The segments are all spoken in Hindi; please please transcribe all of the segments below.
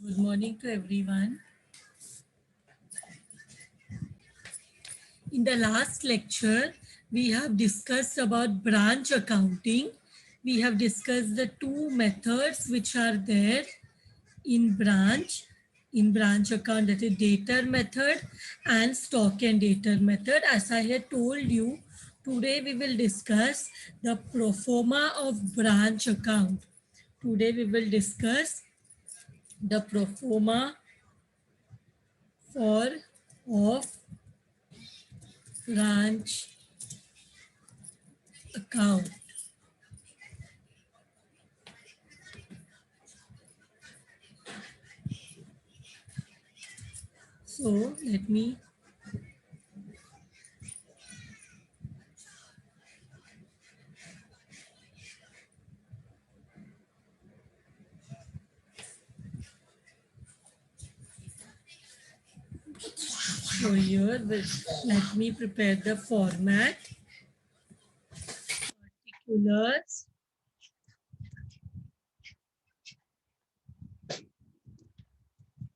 Good morning to everyone. In the last lecture, we have discussed about branch accounting. We have discussed the two methods which are there in branch account, that is dator method and stock and dator method. As I had told you, today we will discuss the pro forma of branch account. Today we will discuss the pro forma for of branch account. So let me show here. Let me prepare the format. Particulars,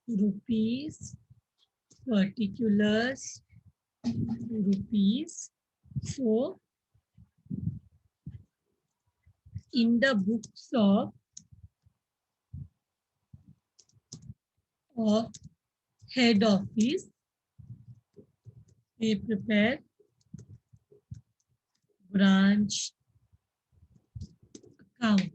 rupees, particulars, rupees. So in the books of head office, we prepare branch account.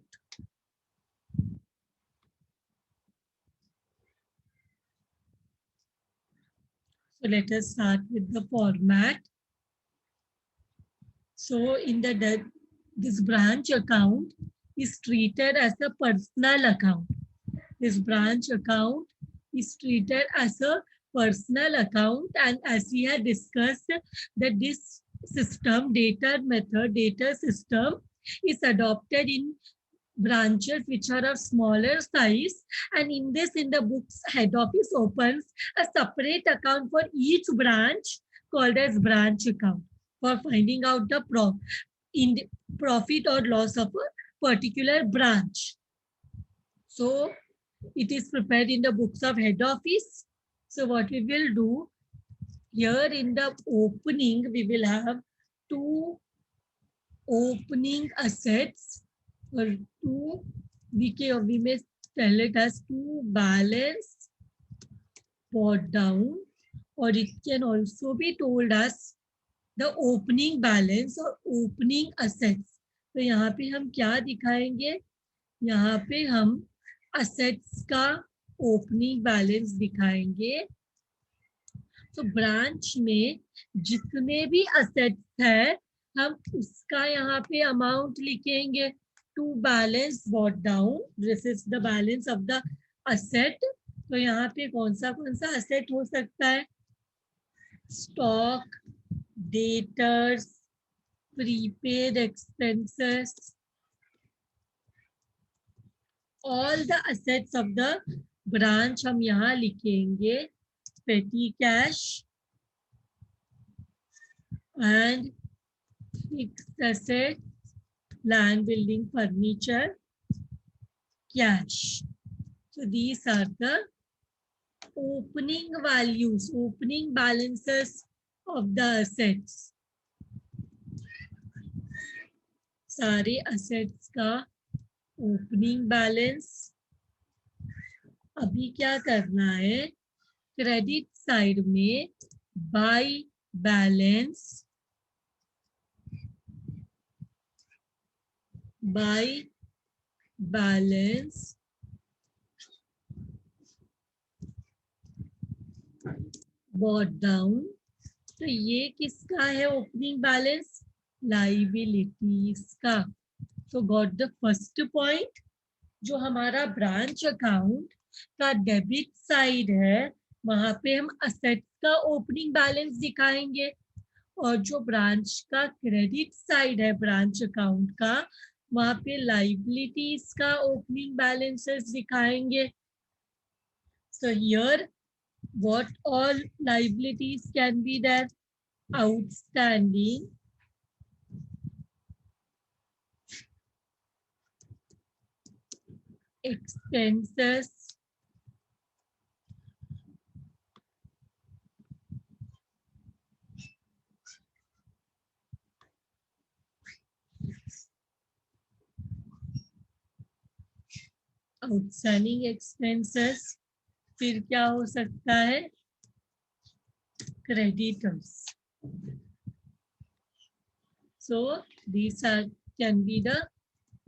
So let us start with the format. So in this branch account is treated as a personal account. This branch account is treated as a personal account, and as we had discussed that this system, data system is adopted in branches which are of smaller size, and in the books head office opens a separate account for each branch called as branch account for finding out the in profit or loss of a particular branch. So it is prepared in the books of head office. So what we will do here in the opening, we will have two opening assets or two, we may tell it as two balance brought down, or it can also be told as the opening balance or opening assets. तो यहाँ पे हम क्या दिखाएंगे? यहाँ पे हम असेट्स का ओपनिंग बैलेंस दिखाएंगे. तो ब्रांच में जितने भी असेट्स है हम उसका यहाँ पे अमाउंट लिखेंगे. To balance bot down, this is the balance of the asset. तो यहाँ पे कौन सा असेट हो सकता है? Stock, debtors, prepaid expenses, all the assets of the branch हम यहाँ लिखेंगे. Petty cash and fixed assets, land, building, furniture, cash. So these are the opening values, opening balances of the assets. सारे assets का opening balance. अभी क्या करना है? क्रेडिट साइड में by balance, by balance bot down. तो ये किसका है ओपनिंग बैलेंस? लाइबिलिटीज का. तो गॉट द फर्स्ट पॉइंट. जो हमारा ब्रांच अकाउंट का डेबिट साइड है वहां पे हम असेट्स का ओपनिंग बैलेंस दिखाएंगे, और जो ब्रांच का क्रेडिट साइड है ब्रांच अकाउंट का वहां पे लाइबिलिटीज का ओपनिंग बैलेंसेस दिखाएंगे. So here what all liabilities can be there? Outstanding, expenses, outstanding expenses, फिर क्या हो सकता है, creditors. So these are can be the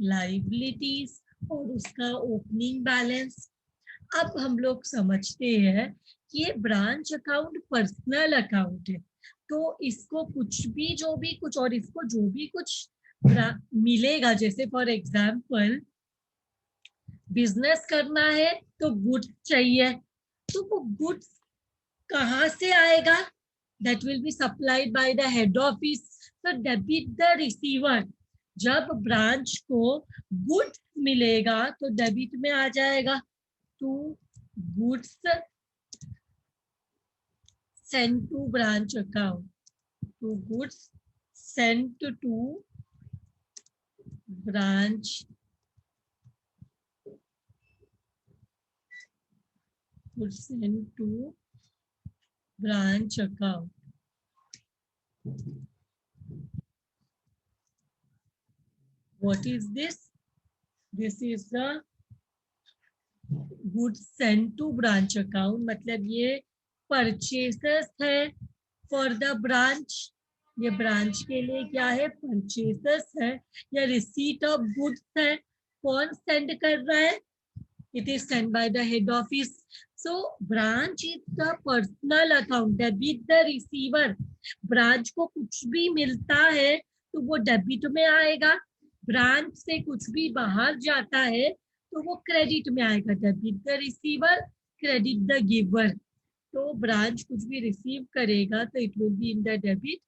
liabilities. और उसका ओपनिंग बैलेंस. अब हम लोग समझते हैं कि ये ब्रांच अकाउंट पर्सनल अकाउंट है, तो इसको कुछ भी जो भी कुछ और इसको जो भी कुछ मिलेगा, जैसे फॉर एग्जाम्पल बिजनेस करना है तो गुड्स चाहिए, तो वो गुड्स कहाँ से आएगा, that will be supplied by the head office. तो डेबिट द रिसीवर. जब ब्रांच को गुड्स मिलेगा तो डेबिट में आ जाएगा. To goods sent to branch account. To goods sent to branch. Goods sent to branch account. What is this? This is the goods sent to branch account. मतलब ये purchases है for the branch. ये ब्रांच के लिए क्या है, परचेसेस है या रिसीट ऑफ गुड्स है. कौन सेंड कर रहा है, it is sent by the head office. So branch is the personal account. Debit the receiver. Branch को कुछ भी मिलता है तो वो डेबिट में आएगा. ब्रांच से कुछ भी बाहर जाता है तो वो क्रेडिट में आएगा. Debit the receiver, credit the giver. तो ब्रांच कुछ भी रिसीव करेगा तो it will be in the debit.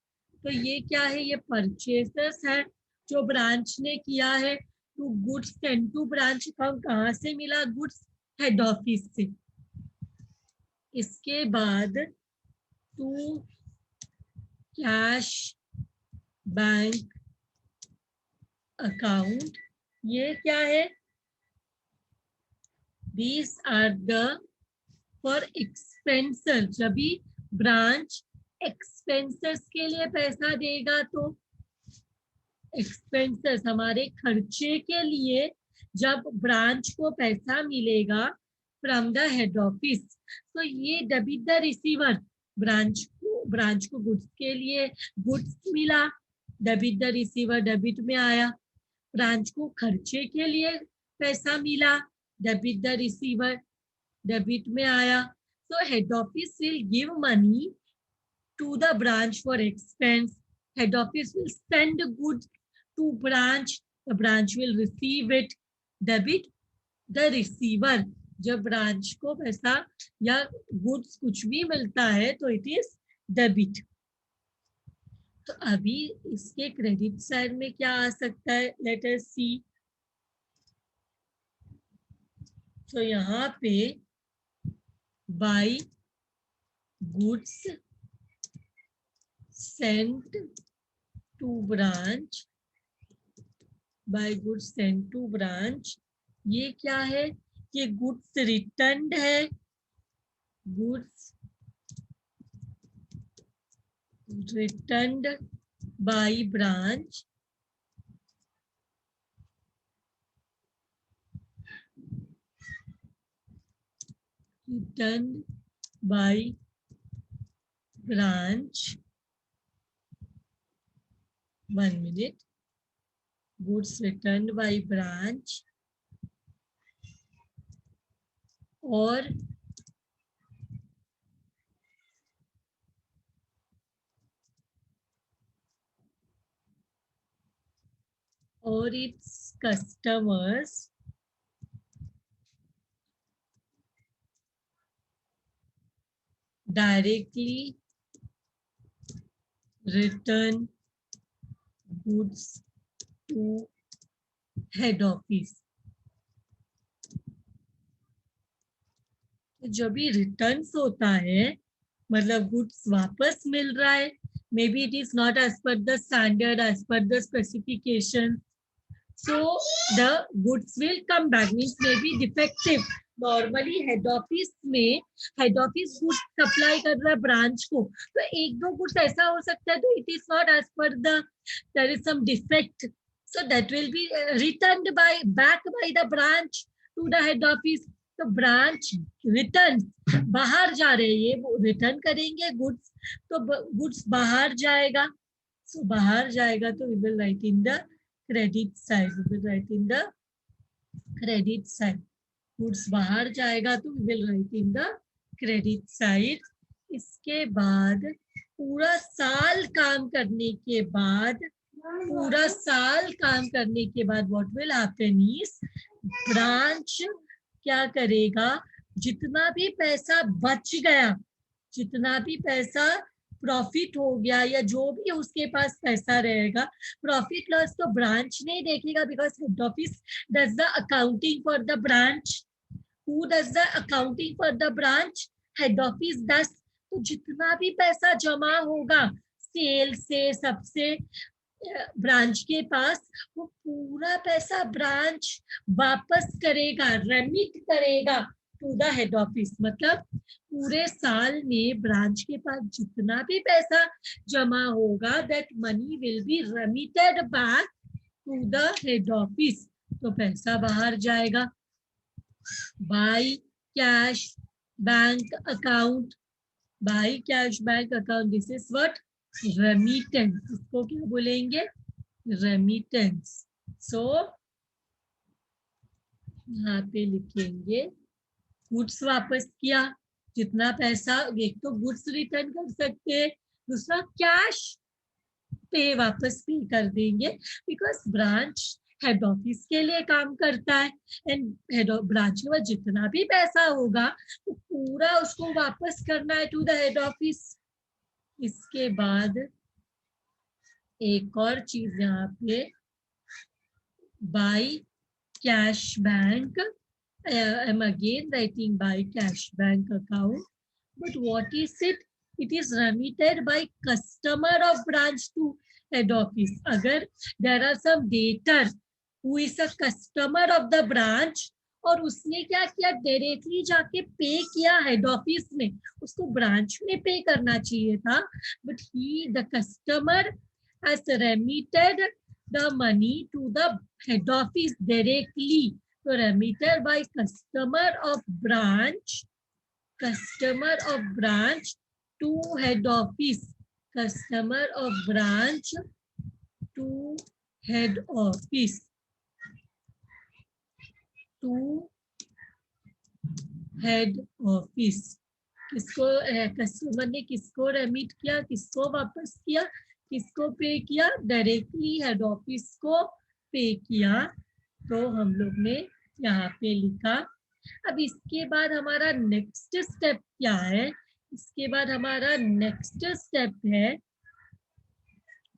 तो ये क्या है, ये परचेसेस है जो ब्रांच ने किया है. To goods send to branch account, कहाँ से मिला, गुड्स हेड ऑफिस से. इसके बाद टू कैश बैंक अकाउंट. ये क्या है, these are the for expenses. जब भी ब्रांच एक्सपेंसेस के लिए पैसा देगा तो एक्सपेंसेस हमारे खर्चे के लिए जब ब्रांच को पैसा मिलेगा फ्रॉम द हेड ऑफिस, तो ये डेबिट द रिसीवर. ब्रांच को गुड्स के लिए गुड्स मिला, डेबिट द रिसीवर, डेबिट में आया. ब्रांच को खर्चे के लिए पैसा मिला, डेबिट द रिसीवर, डेबिट में आया. So head office will give money to the branch for expense. Head office will send goods to branch. The branch will receive it. Debit the receiver. जब ब्रांच को पैसा या गुड्स कुछ भी मिलता है तो इट इज डेबिट. तो अभी इसके क्रेडिट साइड में क्या आ सकता है, लेट अस सी. तो यहाँ पे bye goods sent to branch, by goods sent to branch. ये क्या है, ये गुड्स रिटर्न्ड है. Goods returned by branch. Returned by branch. 1 minute. Goods returned by branch or its customers directly return goods to head office. जब भी रिटर्न्स होता है मतलब गुड्स वापस मिल रहा है, maybe it is not as per the standard, as per the specification, so the goods will come back, means maybe defective. Normally head office में हेड ऑफिस गुड्स सप्लाई कर रहा है ब्रांच को, तो एक दो गुड्स ऐसा हो सकता है तो it is not as per the, there is some defect, so that will be returned by back by the branch. To the head office. तो ब्रांच रिटर्न, बाहर जा रहे हैं, ये वो रिटर्न करेंगे गुड्स, तो गुड्स बाहर जाएगा। सो बाहर जाएगा तो we will write in the credit side, we will write in the credit side. Goods बाहर जाएगा तो we will write in the credit side. इसके बाद पूरा साल काम करने के बाद, पूरा साल काम करने के बाद what will happen is, branch क्या करेगा, जितना भी पैसा बच गया, जितना भी पैसा प्रॉफिट हो गया या जो भी उसके पास पैसा रहेगा, प्रॉफिट लॉस तो ब्रांच नहीं देखेगा because head office does the accounting for the branch. Who does the accounting for the branch? Head office does. तो जितना भी पैसा जमा होगा सेल से सबसे ब्रांच के पास, वो पूरा पैसा ब्रांच वापस करेगा, रेमिट करेगा टू द हेड ऑफिस। मतलब पूरे साल में ब्रांच के पास जितना भी पैसा जमा होगा, that money will be remitted back to the head office. तो पैसा बाहर जाएगा। By cash bank account, by cash bank account, this is what, remittance. इसको क्या बोलेंगे, रेमिटेंस। सो यहाँ पे लिखेंगे गुड्स वापस किया, जितना पैसा, एक तो गुड्स रिटर्न कर सकते हैं, दूसरा कैश पे वापस पे कर देंगे बिकॉज ब्रांच हेड ऑफिस के लिए काम करता है एंड हेड ऑफ ब्रांच में जितना भी पैसा होगा तो पूरा उसको वापस करना है टू द हेड ऑफिस। इसके बाद एक और चीज यहाँ पे, bye cash bank, I am again writing by cash bank account, but what is it? It is remitted by customer of branch to head office. अगर there are some debtor who is a customer of the branch और उसने क्या किया, डायरेक्टली जाके पे किया हेड ऑफिस में, उसको ब्रांच में पे करना चाहिए था, but he the customer has remitted the money to the head office directly. So remitted by customer of branch to head office, customer of branch to head office, to head office. किसको कस्टमर ने किसको रेमिट किया, किसको वापस किया, किसको पे किया, डायरेक्टली हेड ऑफिस को पे किया। तो हम लोग ने यहाँ पे लिखा। अब इसके बाद हमारा नेक्स्ट स्टेप क्या है, इसके बाद हमारा नेक्स्ट स्टेप है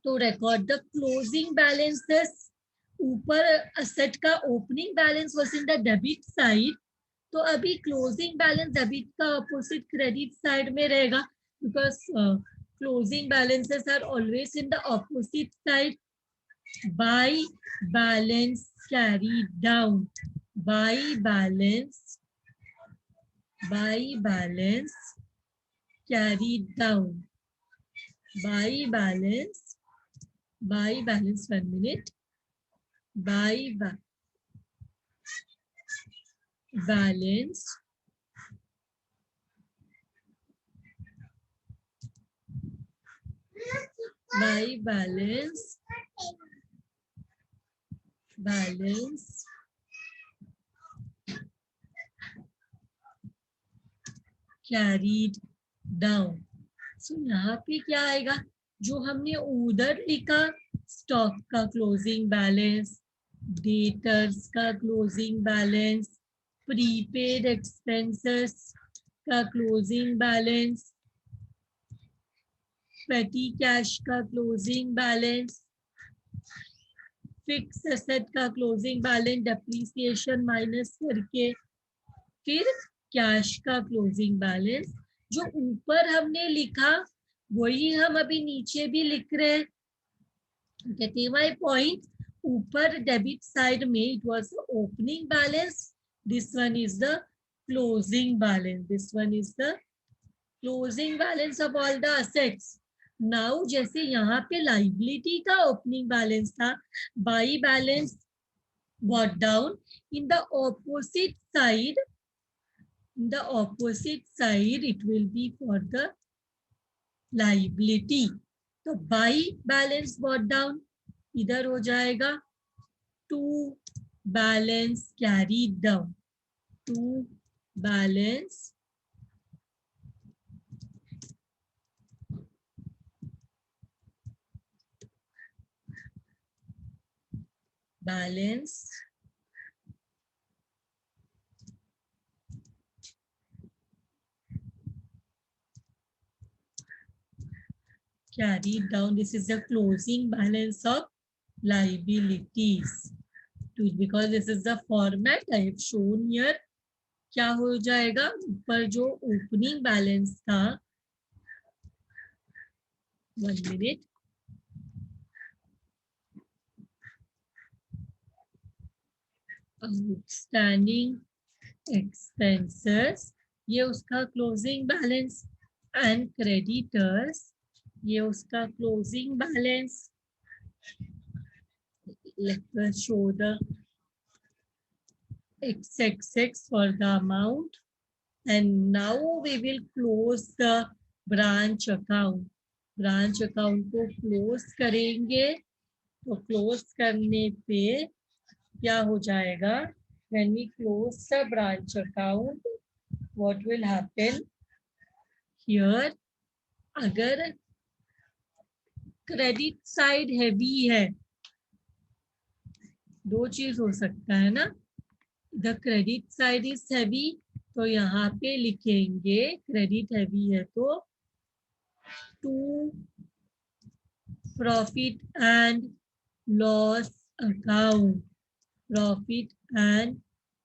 तो रिकॉर्ड द क्लोजिंग बैलेंसेस। ऊपर असेट का opening balance was in the debit side, तो अभी क्लोजिंग बैलेंस डेबिट का ऑपोजिट क्रेडिट साइड में रहेगा because closing balances are always in the opposite side. By balance carry down, by balance carry down, by balance 1 minute, by balance carried down. So यहाँ पे क्या आएगा, जो हमने उधर लिखा स्टॉक का क्लोजिंग बैलेंस, डेटर्स का क्लोजिंग बैलेंस, प्रीपेड एक्सपेंसेस का क्लोजिंग बैलेंस, पेटी कैश का क्लोजिंग बैलेंस, फिक्स एसेट का क्लोजिंग बैलेंस डेप्रिसिएशन माइनस करके, फिर कैश का क्लोजिंग बैलेंस। जो ऊपर हमने लिखा वही हम अभी नीचे भी लिख रहे हैं। Getting my point? ऊपर डेबिट साइड में it was opening balance, this one is the closing balance, this one is the closing balance of all the assets. Now जैसे यहाँ पे लाइबिलिटी का ओपनिंग बैलेंस था, by balance brought down. In the opposite side, it will be for the liability. तो by balance brought down इधर हो जाएगा to balance carried down. To balance carried down. This is the closing balance of liabilities. Because this is the format I have shown here. क्या हो जाएगा ऊपर जो ओपनिंग बैलेंस था, 1 minute, आउटस्टैंडिंग एक्सपेंसेस ये उसका क्लोजिंग बैलेंस, एंड क्रेडिटर्स ये उसका closing balance. Let us show the XXX for the amount, and now we will close the branch account. Branch account को क्लोज करेंगे, तो क्लोज करने पे क्या हो जाएगा, when we close the branch account, what will happen here, अगर क्रेडिट साइड हैवी है, दो चीज हो सकता है ना, the credit side is heavy, तो यहाँ पे लिखेंगे क्रेडिट हैवी है तो to profit and loss account. Profit and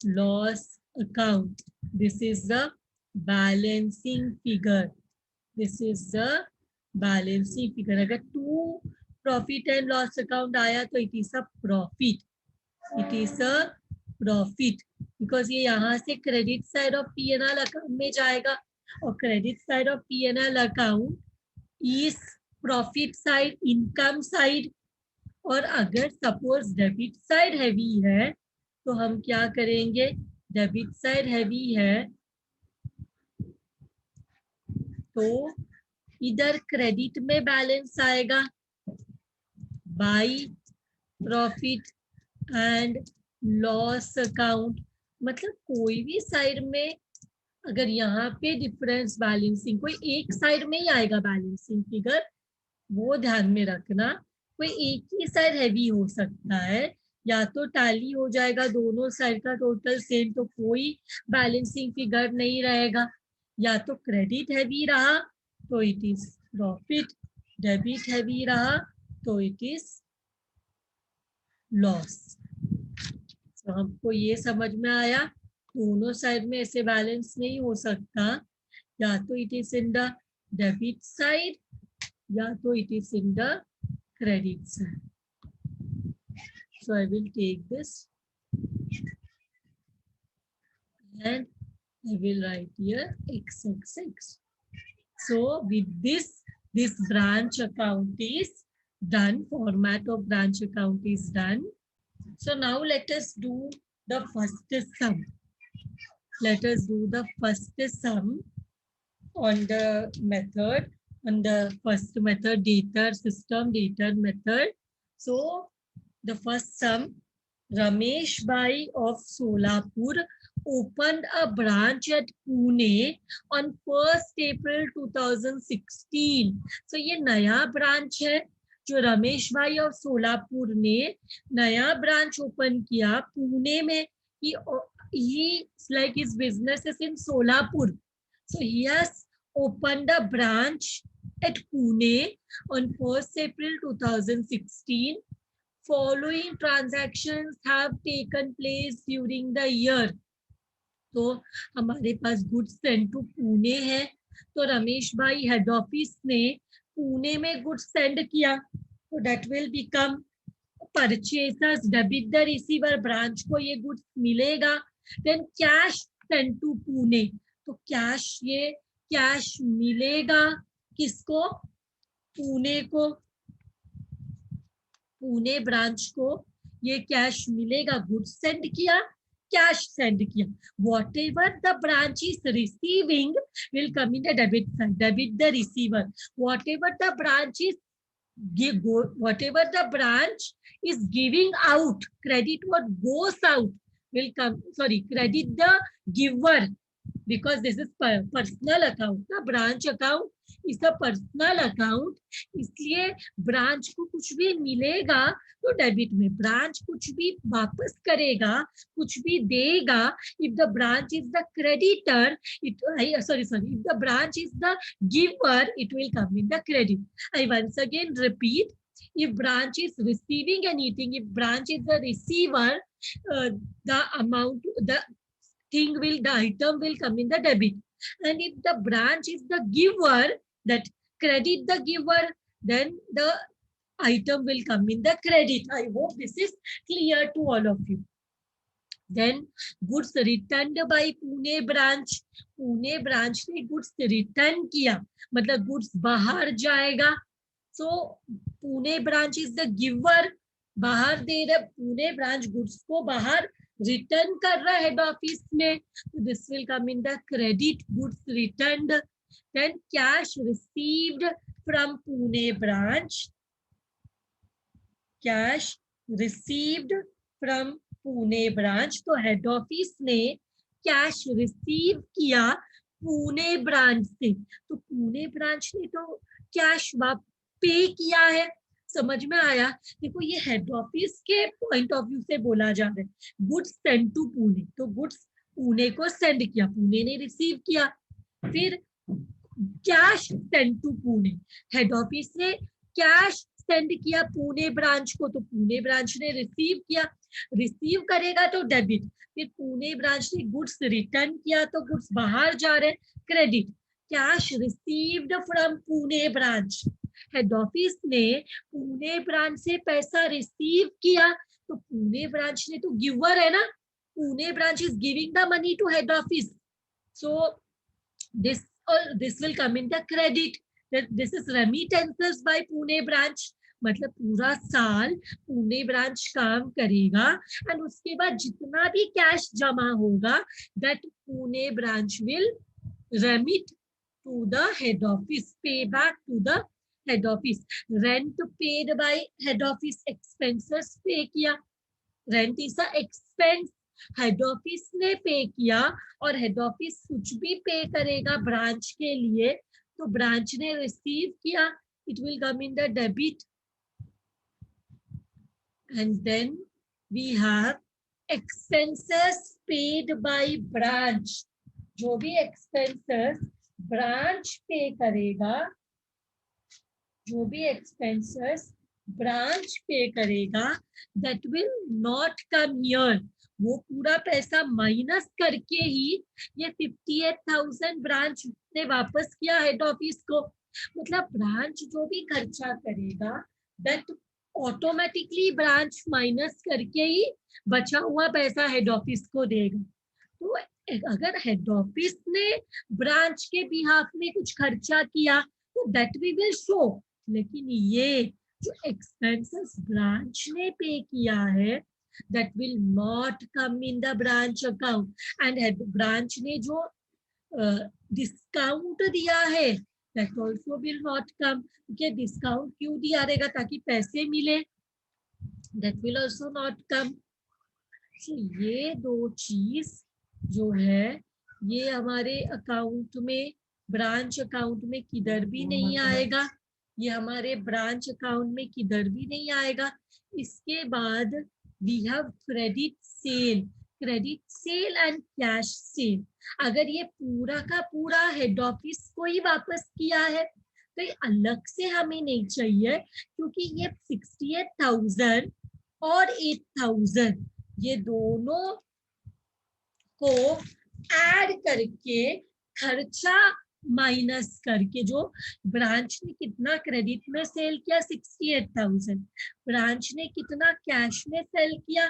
loss account. This is the balancing figure. This is the balancing figure. अगर to profit and loss account आया तो it is a profit. It is a profit because ये यहाँ से credit side of P N L account में जाएगा, और credit side of P N L account is profit side, income side. और अगर सपोज डेबिट साइड हैवी है तो हम क्या करेंगे, डेबिट साइड हैवी है तो इधर क्रेडिट में बैलेंस आएगा by profit and loss account. मतलब कोई भी साइड में अगर यहाँ पे डिफरेंस बैलेंसिंग कोई एक साइड में ही आएगा बैलेंसिंग फिगर, वो ध्यान में रखना. कोई एक ही साइड हैवी हो सकता है, या तो टैली हो जाएगा दोनों साइड का टोटल सेम तो कोई बैलेंसिंग फिगर नहीं रहेगा, या तो क्रेडिट हैवी रहा तो it is profit, debit heavy रहा तो इट इज लॉस. तो हमको ये समझ में आया, दोनों साइड में ऐसे बैलेंस नहीं हो सकता, या तो it is in the debit side या तो it is in the credit side. So I will take this and I will write here XXX. So with this branch account is done, format of branch account is done. So now let us do the first sum. Let us do the first sum on the method. On the first method, dater system, dater method. So the first sum, Ramesh Bhai of Solapur opened a branch at Pune on 1st April 2016. So ये नया ब्रांच है जो रमेश भाई ऑफ सोलापुर ने नया ब्रांच ओपन किया पुणे में. He like his business is in Solapur. So he has opened a branch at Pune on 1st April 2016. Following transactions have taken place during the year. तो हमारे पास गुड्स सेंड टू पुणे है, तो रमेश भाई हेड ऑफिस ने पुणे में गुड्स सेंड किया, तो that will become purchasers debit the receiver. Branch को ये गुड्स मिलेगा. Then cash send to Pune, तो कैश मिलेगा किसको, पुणे को, पुणे ब्रांच को ये कैश मिलेगा, गुड्स सेंड किया, कैश सेंड किया. What ever the branch is receiving will come in the debit side, debit the receiver. What ever the branch is whatever the branch is giving out, credit what goes out will come, sorry, credit the giver, because this is personal account. The branch account is a personal account, इसलिए ब्रांच को कुछ भी मिलेगा तो डेबिट में, ब्रांच कुछ भी वापस करेगा, कुछ भी देगा, if the branch is the creditor, if the branch is the giver, it will come in the credit. I once again repeat, if branch is receiving anything, if branch is the receiver, the amount, the item will come in the debit. And if the branch is the giver, that credit the giver, then the item will come in the credit. I hope this is clear to all of you. Then goods returned by Pune branch. Pune branch ने goods return किया, मतलब goods बाहर जाएगा. So Pune branch is the giver, बाहर दे रहा, Pune branch goods को बाहर रिटर्न कर रहा है हेड ऑफिस में, तो this will come in the credit, goods returned. Then cash received from Pune branch, cash received from Pune branch, तो हेड ऑफिस ने कैश रिसीव किया पुणे ब्रांच से, तो पुणे ब्रांच ने तो कैश पे किया है. समझ में आया? देखो ये हेड ऑफिस के पॉइंट ऑफ व्यू से बोला जा रहा है. गुड्स सेंड टू पुणे, तो गुड्स पुणे को सेंड किया, पुणे ने रिसीव किया. फिर cash send to Pune, head office ने कैश सेंड किया पुणे ब्रांच को, तो पुणे ब्रांच ने रिसीव किया, रिसीव करेगा तो डेबिट. फिर पुणे ब्रांच ने गुड्स रिटर्न किया, तो गुड्स बाहर जा रहे, credit. Cash received from Pune branch, head office ने पुणे ब्रांच से पैसा रिसीव किया, तो पुणे ब्रांच ने तो गिवर है ना, Pune branch is giving the money to head office, so this will come in the credit. This is remittances by Pune branch, मतलब पूरा साल पुणे ब्रांच काम करेगा एंड उसके बाद जितना भी कैश जमा होगा that Pune branch will remit to the head office, pay back to the head office. Rent paid by head office, expenses pay किया, rent is a expense, head office ने पे किया, और हेड ऑफिस कुछ भी पे करेगा ब्रांच के लिए तो ब्रांच ने रिसीव किया, it will come in the debit. And then we have expenses paid by branch, जो भी एक्सपेंसेस ब्रांच पे करेगा, जो भी एक्सपेंसेस ब्रांच पे करेगा that will not come here, वो पूरा पैसा माइनस करके ही ये 58,000 ब्रांच ने वापस किया हेड ऑफिस को. मतलब ब्रांच जो भी खर्चा करेगा दैट ऑटोमेटिकली ब्रांच माइनस करके ही बचा हुआ पैसा हेड ऑफिस को देगा. तो अगर हेड ऑफिस ने ब्रांच के बिहाफ में कुछ खर्चा किया तो दैट वी विल शो, लेकिन ये जो एक्सपेंसेस ब्रांच ने पे किया है that will not come in the branch account. And branch ने जो डिस्काउंट दिया है that also will not come. Discount क्यों दिया रहेगा? ताकि पैसे मिले, that will also not come. तो ये दो चीज जो है ये हमारे अकाउंट में, ब्रांच अकाउंट में किधर भी नहीं आएगा, ये हमारे ब्रांच अकाउंट में किधर भी नहीं आएगा. इसके बाद we have credit sale, credit sale and cash sale. अगर ये पूरा का पूरा हेड ऑफिस को ही वापस किया है तो ये अलग से हमें नहीं चाहिए, क्योंकि ये 68,000 और 8,000 ये दोनों को ऐड करके खर्चा माइनस करके, जो ब्रांच ने कितना क्रेडिट में सेल किया 68,000, ब्रांच ने कितना कैश में सेल किया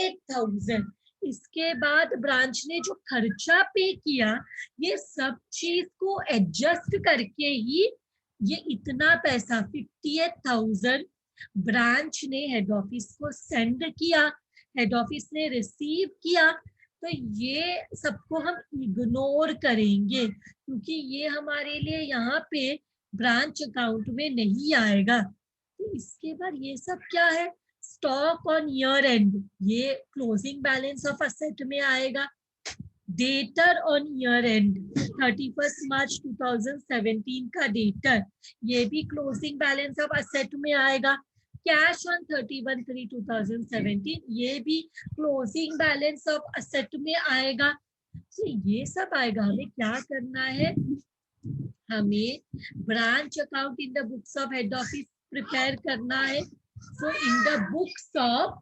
8,000, इसके बाद ब्रांच ने जो खर्चा पे किया ये सब चीज को एडजस्ट करके ही ये इतना पैसा 58,000 ब्रांच ने हेड ऑफिस को सेंड किया, हेड ऑफिस ने रिसीव किया, तो ये सबको हम इग्नोर करेंगे क्योंकि ये हमारे लिए यहाँ पे ब्रांच अकाउंट में नहीं आएगा। तो इसके बाद ये सब क्या है, स्टॉक ऑन ईयर एंड, ये क्लोजिंग बैलेंस ऑफ असेट में आएगा। डेटर ऑन ईयर एंड 31 मार्च 2017 का डेटर, ये भी क्लोजिंग बैलेंस ऑफ असेट में आएगा। कैश ऑन 31/3/2017, ये भी क्लोजिंग बैलेंस ऑफ असेट में आएगा। तो ये सब आएगा। हमें क्या करना है, हमें branch account in the books of head office prepare करना है। So in the books of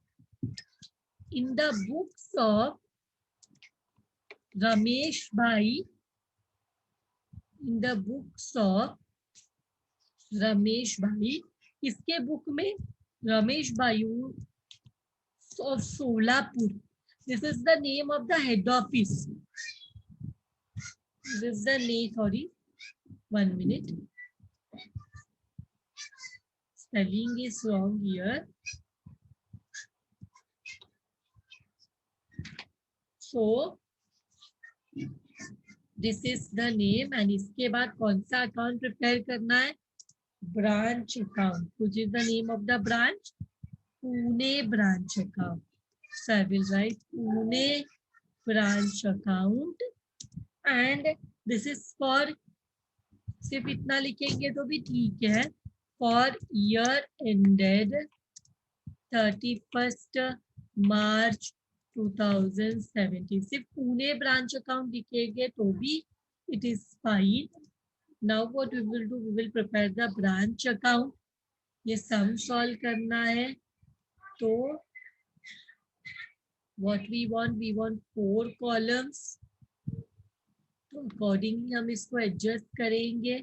Ramesh bhai, in the books of Ramesh bhai, इसके बुक में Ramesh bhai of Solapur, this is the name of the head office, this is the name, sorry 1 minute, spelling is wrong here. So this is the name, and इसके बाद कौन सा अकाउंट प्रिपेयर करना है, branch account, which is the name of the branch, Pune branch account. So I will write Pune branch account, and this is for, सिर्फ इतना लिखेंगे तो भी ठीक है, फॉर ईयर एंडेड 31 मार्च 2017, सिर्फ पुणे ब्रांच अकाउंट लिखेंगे तो भी it is fine. Now what we will do, we will prepare the branch account. ये सम सॉल्व करना है, तो व्हाट वी वांट 4 कॉलम्स, तो अकॉर्डिंगली हम इसको एडजस्ट करेंगे.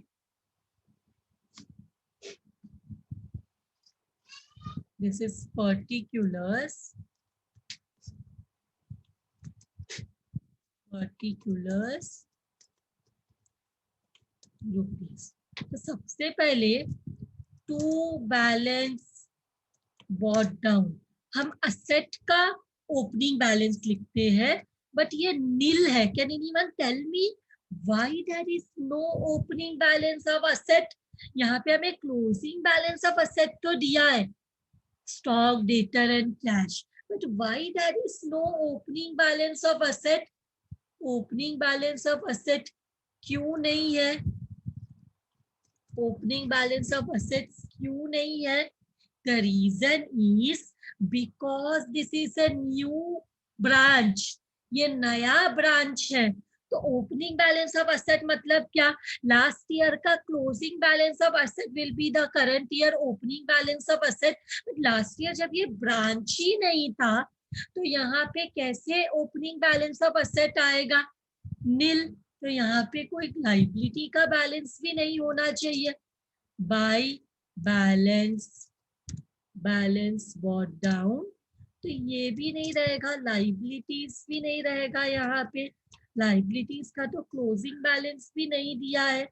This is particulars rupees. तो सबसे पहले टू बैलेंस बॉट डाउन, हम असेट का ओपनिंग बैलेंस लिखते हैं, बट ये नील है. Can anyone tell me why there is no opening balance of asset? यहाँ पे हमें क्लोजिंग बैलेंस ऑफ असेट तो दिया है, stock, debtor and cash, but why there is no opening balance of asset? Opening balance of asset क्यों नहीं है? ओपनिंग बैलेंस ऑफ असेट्स क्यों नहीं है? The reason is because this is a new branch, ये नया ब्रांच है. तो ओपनिंग बैलेंस ऑफ असेट मतलब क्या, लास्ट ईयर का closing balance of asset will be the current year opening balance of asset. Last year जब ये ब्रांच ही नहीं था, तो यहाँ पे कैसे ओपनिंग बैलेंस ऑफ असेट आएगा? नील. तो यहाँ पे कोई लाइबिलिटी का बैलेंस भी नहीं होना चाहिए. बाय बैलेंस बॉट डाउन, तो ये भी नहीं रहेगा, लाइबिलिटीज भी नहीं रहेगा. यहाँ पे लाइबिलिटीज का तो क्लोजिंग बैलेंस भी नहीं दिया है,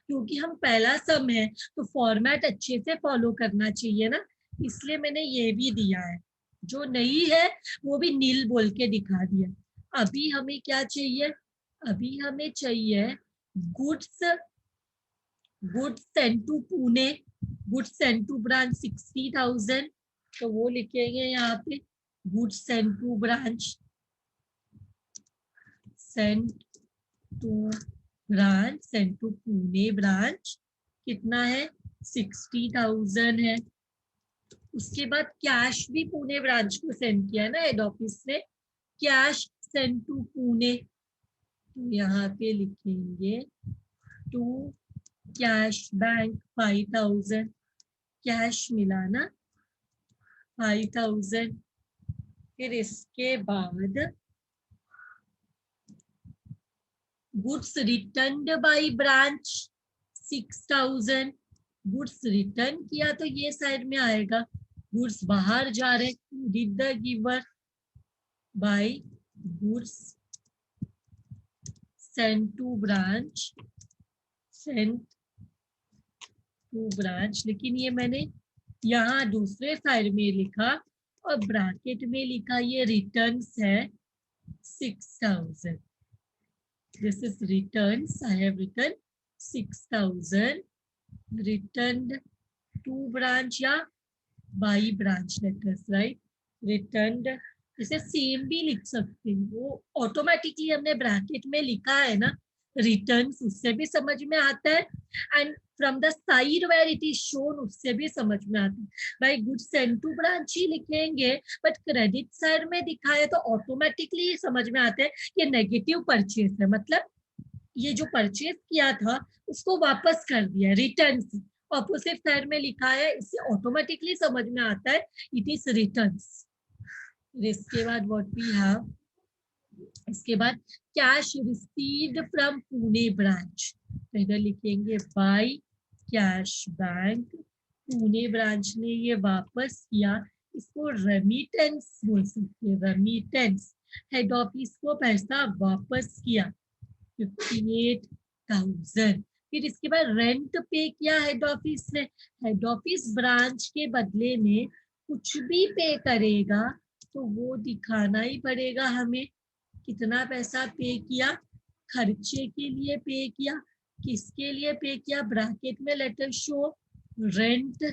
क्योंकि हम पहला सम है तो फॉर्मेट अच्छे से फॉलो करना चाहिए ना, इसलिए मैंने ये भी दिया है. जो नहीं है वो भी नील बोल के दिखा दिया. अभी हमें क्या चाहिए, अभी हमें चाहिए goods sent to Pune, goods sent to branch 60,000, तो वो लिखेंगे यहाँ पे goods sent to branch, sent to Pune branch कितना है, 60,000 है. उसके बाद कैश भी पुणे ब्रांच को सेंड किया है ना हेड ऑफिस ने, कैश सेंट टू पुणे, तो यहाँ पे लिखेंगे टू कैश बैंक 5,000, कैश मिला ना 5,000. फिर इसके बाद goods returned by branch 6,000, goods return किया तो ये साइड में आएगा, गुड्स बाहर जा रहे, did the giver by goods sent to branch, लेकिन ये मैंने यहाँ दूसरे साइड में लिखा और ब्रैकेट में लिखा ये रिटर्न्स है 6,000. This is returns. I have written 6,000 returned to branch या by branch letters, right? Returned. इसे सेम भी लिख सकते हैं, वो ऑटोमेटिकली हमने ब्रैकेट में लिखा है ना रिटर्न्स, उससे भी समझ में आता है. And from the side where it is shown, उससे भी समझ में आता है. भाई गुड्स सेंड टू ब्रांच ही लिखेंगे, बट क्रेडिट साइड में दिखाए तो ऑटोमेटिकली समझ में आता है कि नेगेटिव परचेज है, मतलब ये जो परचेज किया था उसको वापस कर दिया, रिटर्न. ऑपोजिट साइड में लिखा है, इससे ऑटोमेटिकली समझ में आता है इट इज रिटर्न्स. इसके बाद व्हाट वी हैव, इसके बाद cash received from Pune branch, तो इधर लिखेंगे bye cash bank, Pune branch ने ये वापस किया, इसको रेमिटेंस बोल सकते हैं, रेमिटेंस. हेड ऑफिस को पैसा वापस किया 58,000. फिर इसके बाद रेंट पे किया हेड ऑफिस ने. हेड ऑफिस ब्रांच के बदले में कुछ भी पे करेगा तो वो दिखाना ही पड़ेगा हमें कितना पैसा पे किया. खर्चे के लिए पे किया, किसके लिए पे किया, ब्रैकेट में लेटर शो रेंट,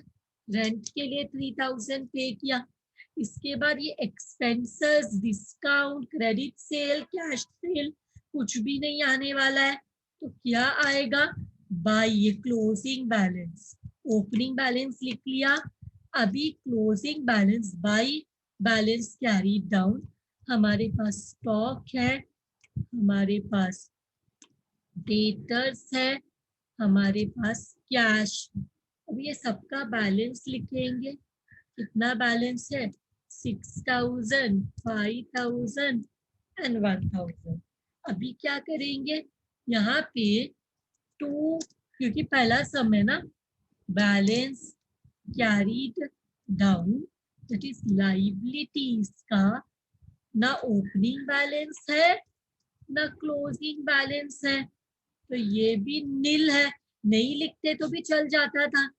रेंट के लिए 3,000 पे किया. इसके बाद ये expenses, discount, credit sale, cash cell कुछ भी नहीं आने वाला है, तो क्या आएगा बाय ये क्लोजिंग बैलेंस. ओपनिंग बैलेंस लिख लिया, अभी closing balance by balance carry down. हमारे पास स्टॉक है, हमारे पास डेटर्स है, हमारे पास कैश. अब ये सबका बैलेंस लिखेंगे, कितना बैलेंस है 6,000, 5,000 एंड 1,000. अभी क्या करेंगे, यहाँ पे टू, क्योंकि पहला सम है ना, balance carried down, that is liabilities का ना ओपनिंग बैलेंस है ना क्लोजिंग बैलेंस है, तो ये भी नील है. नहीं लिखते तो भी चल जाता था.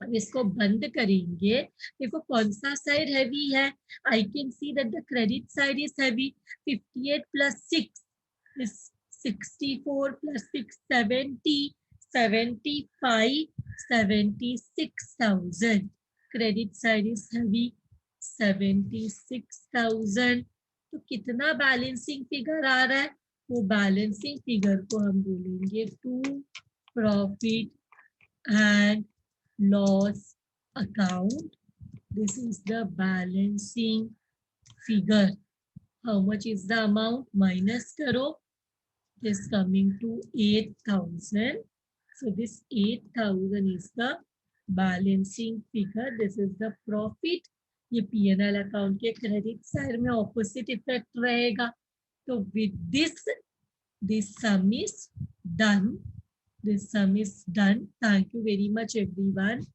अब इसको बंद करेंगे. देखो कौन सा साइड हैवी है, I can see that the credit side is heavy. 58 plus 6 is 64 plus 6 70, 75, 76,000. Credit side is heavy 76,000. तो कितना बैलेंसिंग फिगर आ रहा है, वो बैलेंसिंग फिगर को हम बोलेंगे to profit and loss account. This is the balancing figure. How much is the amount? Minus करो, is coming to 8,000. So this 8,000 is the balancing figure. This is the profit. ये P&L अकाउंट के क्रेडिट साइड में ऑपोजिट इफेक्ट रहेगा. तो with this sum is done. This sum is done. Thank you very much everyone.